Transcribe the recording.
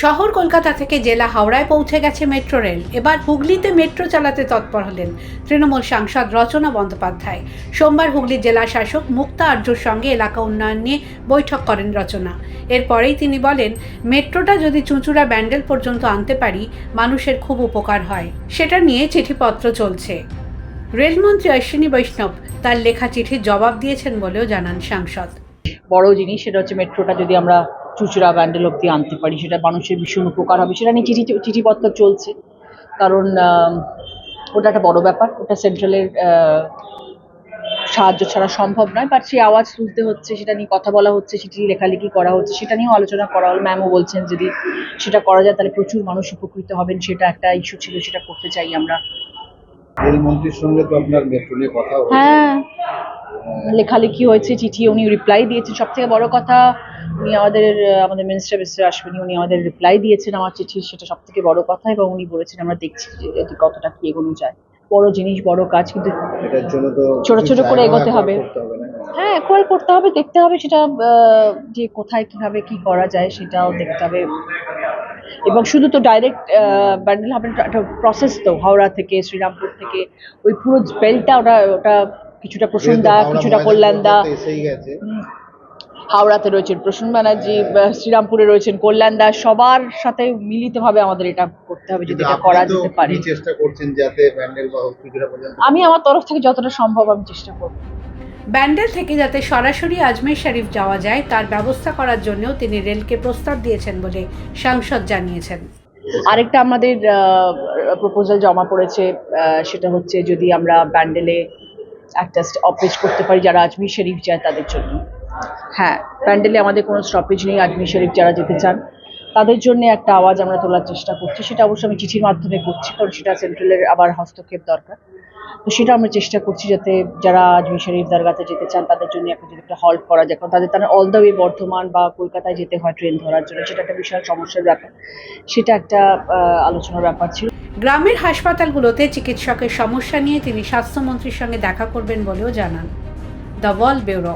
শহর কলকাতা থেকে জেলা হাওড়ায় পৌঁছে গেছে মেট্রো রেল। এবার হুগলিতে মেট্রো চালাতে তৎপর হলেন তৃণমূল সাংসদ রচনা বন্দ্যোপাধ্যায়। সোমবার হুগলির জেলা শাসক মুক্তা আর্যর সঙ্গে এলাকা উন্নয়ন নিয়ে বৈঠক করেন রচনা। এরপরেই তিনি বলেন, মেট্রোটা যদি চুঁচুড়া ব্যান্ডেল পর্যন্ত আনতে পারি মানুষের খুব উপকার হয়। সেটা নিয়ে চিঠিপত্র চলছে। রেলমন্ত্রী অশ্বিনী বৈষ্ণব তার লেখা চিঠির জবাব দিয়েছেন বলেও জানান সাংসদ। বড় জিনিস সেটা হচ্ছে মেট্রোটা যদি আমরা চুঁচুড়া ব্যান্ডেল অব্দি আনতে পারি সেটা মানুষের ভীষণ উপকার হবে। সেটা নিয়ে চিঠিপত্র চলছে, কারণ ওটা একটা বড় ব্যাপার। ওটা সেন্ট্রালের সাহায্য ছাড়া সম্ভব নয়, বাট সেই আওয়াজ তুলতে হচ্ছে, সেটা নিয়ে কথা বলা হচ্ছে, চিঠি লেখালেখি করা হচ্ছে, সেটা নিয়েও আলোচনা করা হল। ম্যামও বলছেন যদি সেটা করা যায় তাহলে প্রচুর মানুষ উপকৃত হবেন। সেটা একটা ইস্যু ছিল, সেটা করতে চাই আমরা। রেলমন্ত্রীর সঙ্গে তো আপনার মেট্রো নিয়ে কথা হয়েছে। হ্যাঁ, লেখালেখি হয়েছে, চিঠি উনি রিপ্লাই দিয়েছেন। সব থেকে বড় কথা, উনি আমাদের মিনিস্টার আসবেন, উনি আমাদের রিপ্লাই দিয়েছেন আমার চিঠি, সেটা সব থেকে বড় কথা। এবং উনি বলেছেন আমরা দেখছি যে কতটা কি এগোনো যায়। বড় জিনিস, বড় কাজ, কিন্তু এটার জন্য তো ছোট ছোট করে এগোতে হবে। হ্যাঁ, একবার করতে হবে, দেখতে হবে সেটা যে কোথায় কিভাবে কি করা যায় সেটাও দেখতে হবে। এবং শুধু তো ডাইরেক্ট ব্যান্ডেল হবে একটা প্রসেস, তো হাওড়া থেকে শ্রীরামপুর থেকে ওই পুরো বেলটা, ওটা কিছুটা প্রসূনদা, কিছুটা কল্যাণদা, হাওড়াতে রয়েছেন প্রসূন ব্যানার্জি, শ্রীরামপুরে রয়েছেন কল্যাণদা, সবার সাথে মিলিতভাবে আমাদের এটা করতে হবে যদি এটা করা যেতে পারে। চেষ্টা করছেন যাতে ব্যান্ডেল বা চুঁচুড়া পর্যন্ত। আমি আমার তরফ থেকে যতটা সম্ভব আমি চেষ্টা করব। ব্যান্ডেল থেকে যাতে সরাসরি আজমের শরীফ যাওয়া যায় তার ব্যবস্থা করার জন্যও তিনি রেলকে প্রস্তাব দিয়েছেন বলে সাংসদ জানিয়েছেন। আরেকটা আমাদের প্রপোজাল জমা পড়েছে, সেটা হচ্ছে যদি আমরা ব্যান্ডেলে একটা স্টপেজ করতে পারি যারা আজমির শরীফ যায় তাদের জন্য। হ্যাঁ, ব্যান্ডেলে আমাদের কোনো স্টপেজ নেই, আজমির শরীফ যারা যেতে চান তাদের জন্য একটা আওয়াজ আমরা তোলার চেষ্টা করছি। সেটা অবশ্যই আমি চিঠির মাধ্যমে করছি, কারণ সেটা সেন্ট্রালের আবার হস্তক্ষেপ দরকার। তো সেটা আমরা চেষ্টা করছি যাতে যারা আজমির শরীফ দরগাতে যেতে চান তাদের জন্য একটা হল্ট করা যায়, কারণ তারা অল দ্য ওয়ে বর্ধমান বা কলকাতায় যেতে হয় ট্রেন ধরার জন্য। সেটা একটা বিশাল সমস্যার ব্যাপার, সেটা একটা আলোচনার ব্যাপার ছিল। গ্রামের হাসপাতালগুলোতে চিকিৎসকের সমস্যা নিয়ে তিনি স্বাস্থ্যমন্ত্রীর সঙ্গে দেখা করবেন বলেও জানান। The wall bureau.